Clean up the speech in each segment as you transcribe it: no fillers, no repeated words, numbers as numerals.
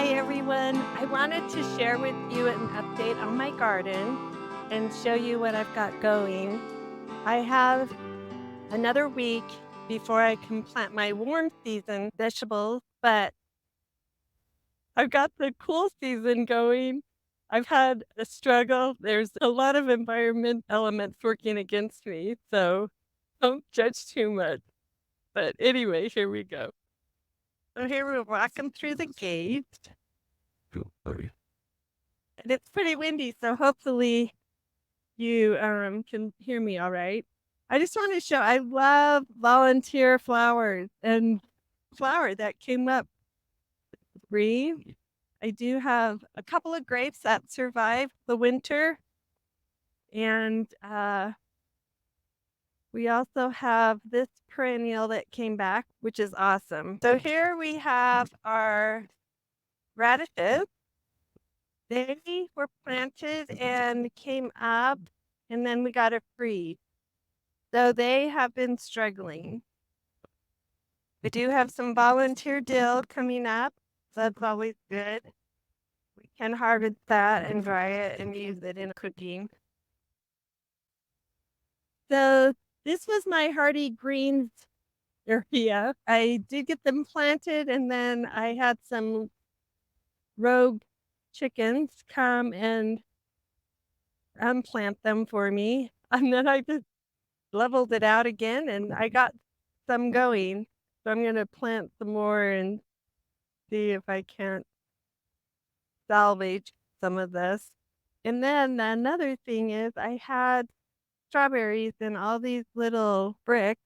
Hi, everyone. I wanted to share with you an update on my garden and show you what I've got going. I have another week before I can plant my warm season vegetables, but I've got the cool season going. I've had a struggle. There's a lot of environment elements working against me, so don't judge too much. But anyway, here we go. So here we're walking through the gate, and it's pretty windy, so hopefully you can hear me all right. I just want to show I love volunteer flowers and flower that came up green. I do have a couple of grapes that survived the winter, and we also have this perennial that came back, which is awesome. So here we have our radishes. They were planted and came up, and then we got a freeze. So they have been struggling. We do have some volunteer dill coming up. So that's always good. We can harvest that and dry it and use it in cooking. So this was my hardy greens area. I did get them planted, and then I had some rogue chickens come and plant them for me. And then I just leveled it out again, and I got some going. So I'm going to plant some more and see if I can't salvage some of this. And then another thing is I had strawberries in all these little bricks,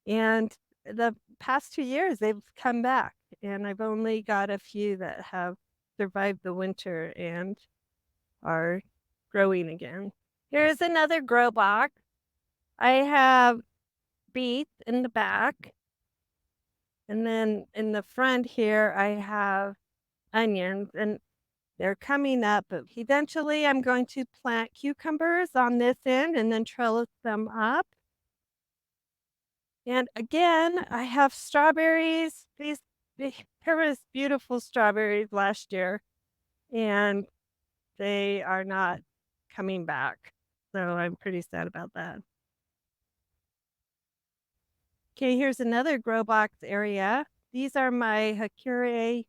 and the past 2 years they've come back, and I've only got a few that have survived the winter and are growing again. Here's another grow box. I have beets in the back, and then in the front here I have onions, and they're coming up, but eventually I'm going to plant cucumbers on this end and then trellis them up. And again, I have strawberries. There was beautiful strawberries last year, and they are not coming back. So I'm pretty sad about that. Okay, here's another grow box area. These are my Hakure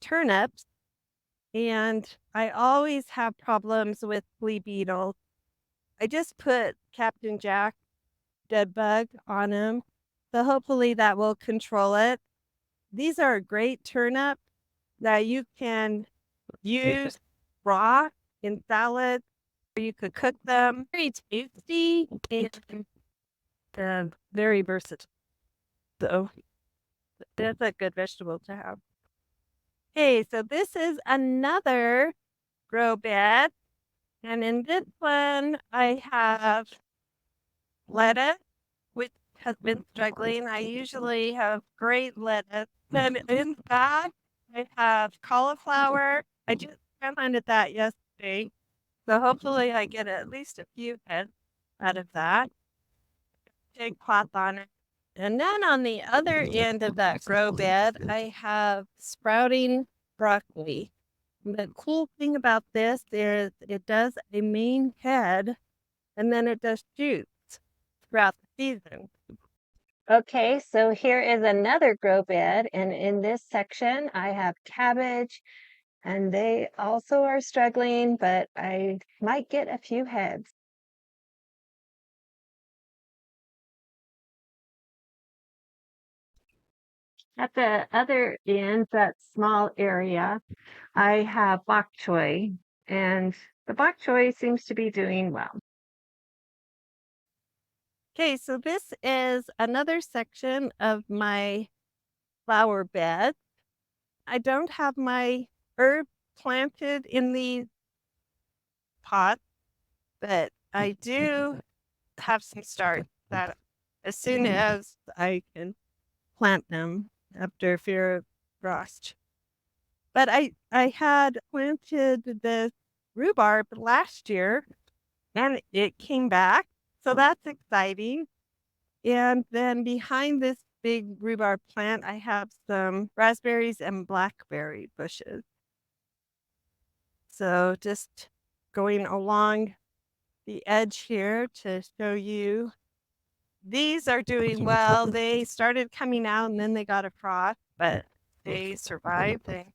turnips, and I always have problems with flea beetles. I just put Captain Jack dead bug on them, so hopefully that will control it. These are a great turnip that you can use raw in salads, or you could cook them. Very tasty and very versatile. So that's a good vegetable to have. Hey, so this is another grow bed. And in this one, I have lettuce, which has been struggling. I usually have great lettuce. Then in fact, I have cauliflower. I just planted that yesterday. So hopefully I get at least a few heads out of that. Big cloth on it. And then on the other end of that grow bed, I have sprouting broccoli. The cool thing about this is it does a main head, and then it does shoots throughout the season. Okay, so here is another grow bed, and in this section I have cabbage, and they also are struggling, but I might get a few heads. At the other end, that small area, I have bok choy, and the bok choy seems to be doing well. Okay, so this is another section of my flower bed. I don't have my herb planted in these pots, but I do have some start that as soon as I can plant them after fear of frost. But I had planted this rhubarb last year, and it came back, so that's exciting. And then behind this big rhubarb plant, I have some raspberries and blackberry bushes. So just going along the edge here to show you. These are doing well. They started coming out and then they got a frost, but they survived. They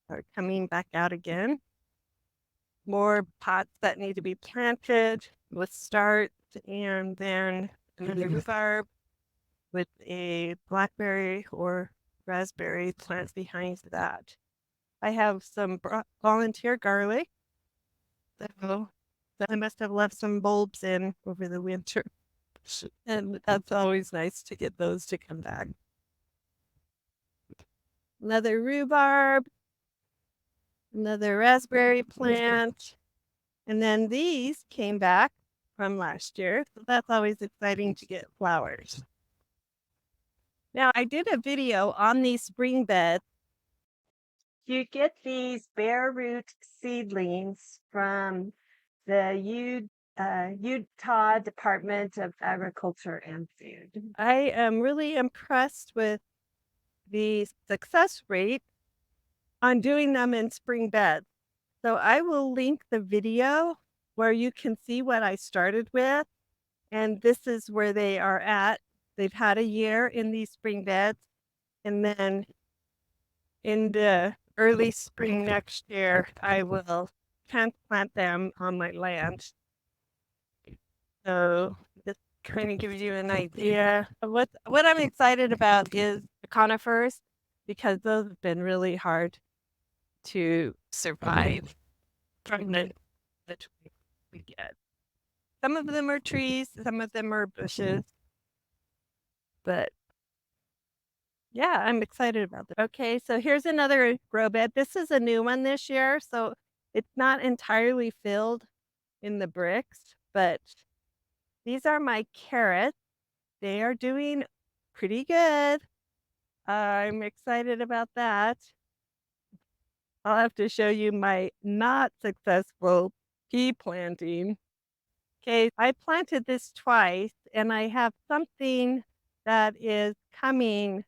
are coming back out again. More pots that need to be planted with start, and then another rhubarb with a blackberry or raspberry plant behind that. I have some volunteer garlic. So I must have left some bulbs in over the winter. And that's always nice to get those to come back. Another rhubarb, another raspberry plant, and then these came back from last year. So that's always exciting to get flowers. Now, I did a video on these spring beds. You get these bare root seedlings from the Utah Department of Agriculture and Food. I am really impressed with the success rate on doing them in spring beds. So I will link the video where you can see what I started with, and this is where they are at. They've had a year in these spring beds, and then in the early spring next year, I will transplant them on my land. So this kind of gives you an idea of what I'm excited about is the conifers, because those have been really hard to survive from the trees we get. Some of them are trees, some of them are bushes, but yeah, I'm excited about that. Okay, so here's another grow bed. This is a new one this year, so it's not entirely filled in the bricks, but these are my carrots. They are doing pretty good. I'm excited about that. I'll have to show you my not successful pea planting. Okay, I planted this twice, and I have something that is coming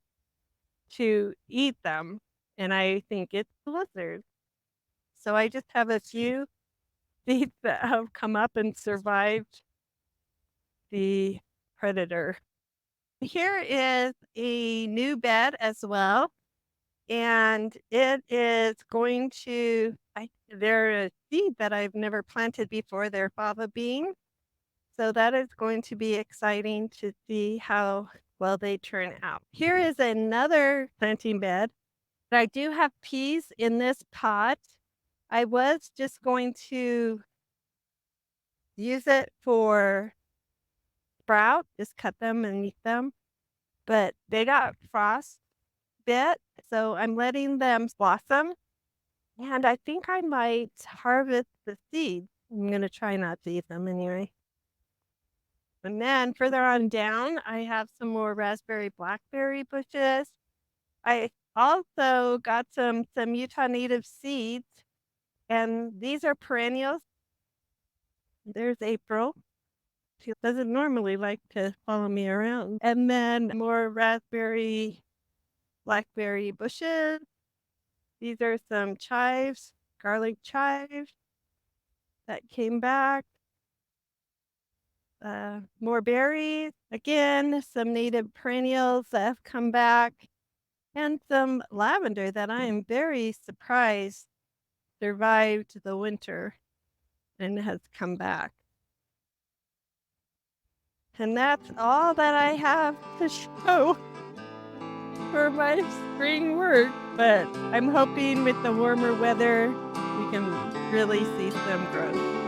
to eat them, and I think it's the lizard. So I just have a few seeds that have come up and survived the predator. Here is a new bed as well, and it is going to, they're a seed that I've never planted before. They're fava beans. So that is going to be exciting to see how well they turn out. Here is another planting bed. I do have peas in this pot. I was just going to use it for sprout, just cut them and eat them, but they got frost bit, so I'm letting them blossom, and I think I might harvest the seeds. I'm gonna try not to eat them anyway. And then further on down, I have some more raspberry blackberry bushes. I also got some Utah native seeds, and these are perennials. There's April. She doesn't normally like to follow me around. And then more raspberry, blackberry bushes. These are some chives, garlic chives that came back. More berries. Again, some native perennials that have come back. And some lavender that I am very surprised survived the winter and has come back. And that's all that I have to show for my spring work. But I'm hoping with the warmer weather, we can really see some growth.